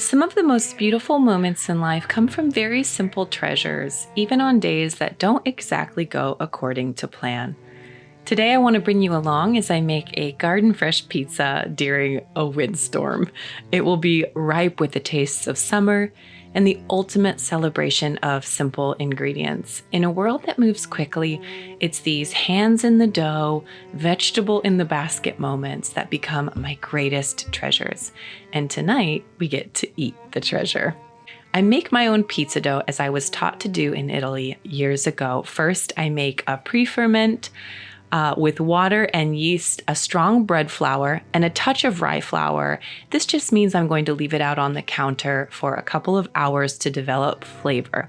Some of the most beautiful moments in life come from very simple treasures, even on days that don't exactly go according to plan. Today I want to bring you along as I make a garden fresh pizza during a windstorm. It will be ripe with the tastes of summer and the ultimate celebration of simple ingredients. In a world that moves quickly, it's these hands in the dough, vegetable in the basket moments that become my greatest treasures. And tonight we get to eat the treasure. I make my own pizza dough as I was taught to do in Italy years ago. First, I make a pre-ferment with water and yeast, a strong bread flour, and a touch of rye flour. This just means I'm going to leave it out on the counter for a couple of hours to develop flavor.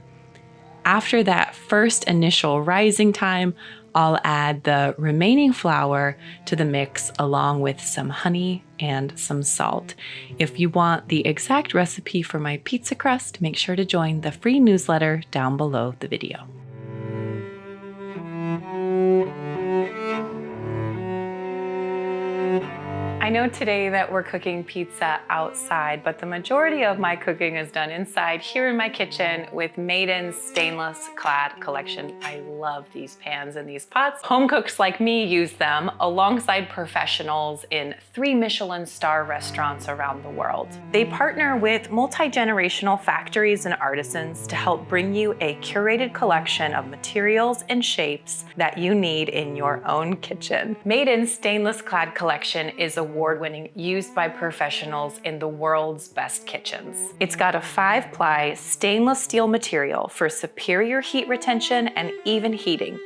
After that first initial rising time, I'll add the remaining flour to the mix along with some honey and some salt. If you want the exact recipe for my pizza crust, make sure to join the free newsletter down below the video. I know today that we're cooking pizza outside, but the majority of my cooking is done inside here in my kitchen with Maiden's stainless clad collection. I love these pans and these pots. Home cooks like me use them alongside professionals in 3 Michelin star restaurants around the world. They partner with multi-generational factories and artisans to help bring you a curated collection of materials and shapes that you need in your own kitchen. Maiden's stainless clad collection is award-winning, used by professionals in the world's best kitchens. It's got a 5-ply stainless steel material for superior heat retention and even heating.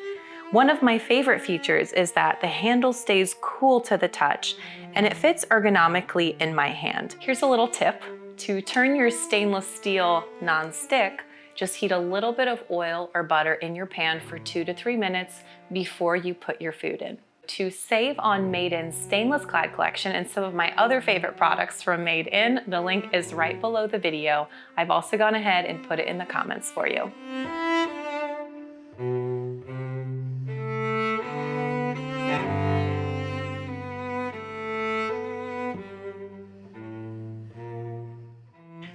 One of my favorite features is that the handle stays cool to the touch and it fits ergonomically in my hand. Here's a little tip. To turn your stainless steel non-stick, just heat a little bit of oil or butter in your pan for 2 to 3 minutes before you put your food in. To save on Maiden's stainless clad collection and some of my other favorite products from Made In, the link is right below the video. I've also gone ahead and put it in the comments for you.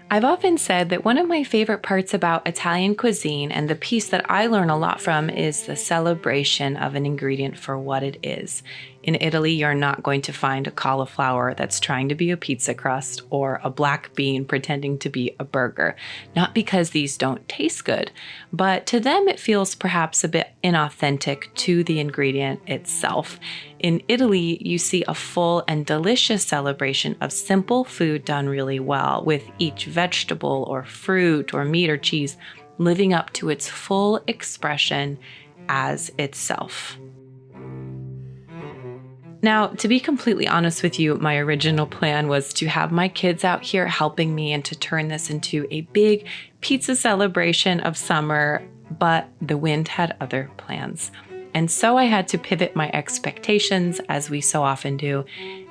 I've often said that one of my favorite parts about Italian cuisine, and the piece that I learn a lot from, is the celebration of an ingredient for what it is. In Italy, you're not going to find a cauliflower that's trying to be a pizza crust or a black bean pretending to be a burger. Not because these don't taste good, but to them it feels perhaps a bit inauthentic to the ingredient itself. In Italy, you see a full and delicious celebration of simple food done really well, with each vegetable or fruit or meat or cheese living up to its full expression as itself. Now, to be completely honest with you, my original plan was to have my kids out here helping me and to turn this into a big pizza celebration of summer, but the wind had other plans. And so I had to pivot my expectations, as we so often do,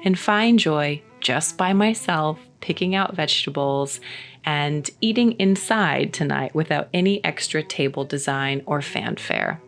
and find joy just by myself, picking out vegetables and eating inside tonight without any extra table design or fanfare.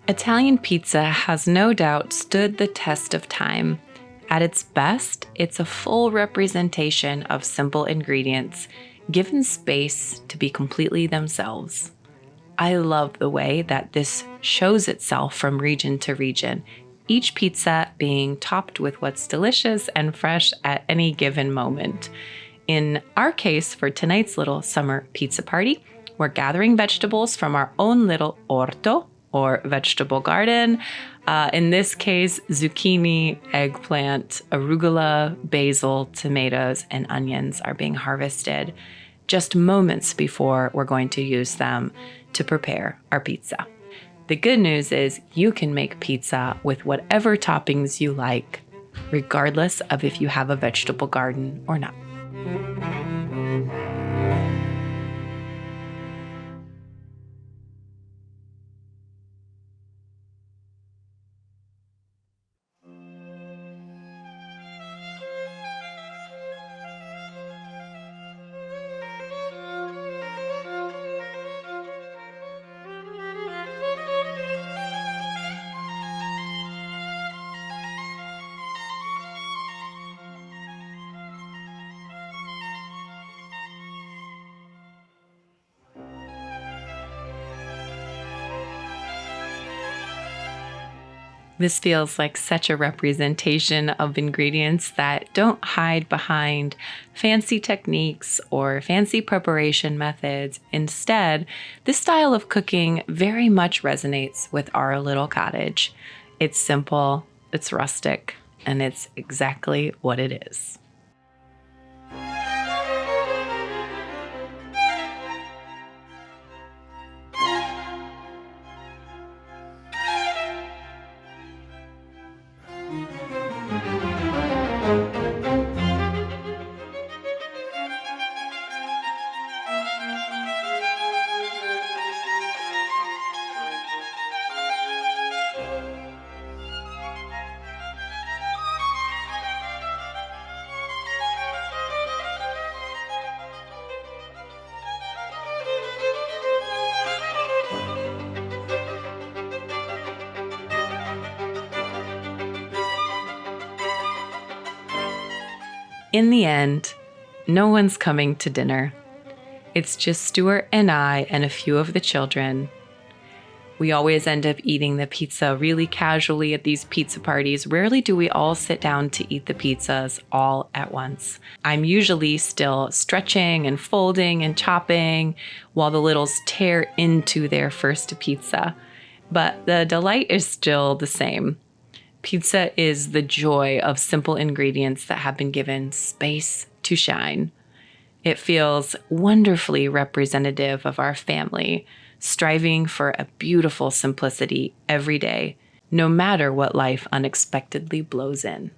Italian pizza has no doubt stood the test of time. At its best, it's a full representation of simple ingredients, given space to be completely themselves. I love the way that this shows itself from region to region, each pizza being topped with what's delicious and fresh at any given moment. In our case, for tonight's little summer pizza party, we're gathering vegetables from our own little orto, or vegetable garden. In this case, zucchini, eggplant, arugula, basil, tomatoes, and onions are being harvested just moments before we're going to use them to prepare our pizza. The good news is you can make pizza with whatever toppings you like, regardless of if you have a vegetable garden or not. This feels like such a representation of ingredients that don't hide behind fancy techniques or fancy preparation methods. Instead, this style of cooking very much resonates with our little cottage. It's simple, it's rustic, and it's exactly what it is. In the end, no one's coming to dinner. It's just Stuart and I and a few of the children. We always end up eating the pizza really casually at these pizza parties. Rarely do we all sit down to eat the pizzas all at once. I'm usually still stretching and folding and chopping while the littles tear into their first pizza. But the delight is still the same. Pizza is the joy of simple ingredients that have been given space to shine. It feels wonderfully representative of our family, striving for a beautiful simplicity every day, no matter what life unexpectedly blows in.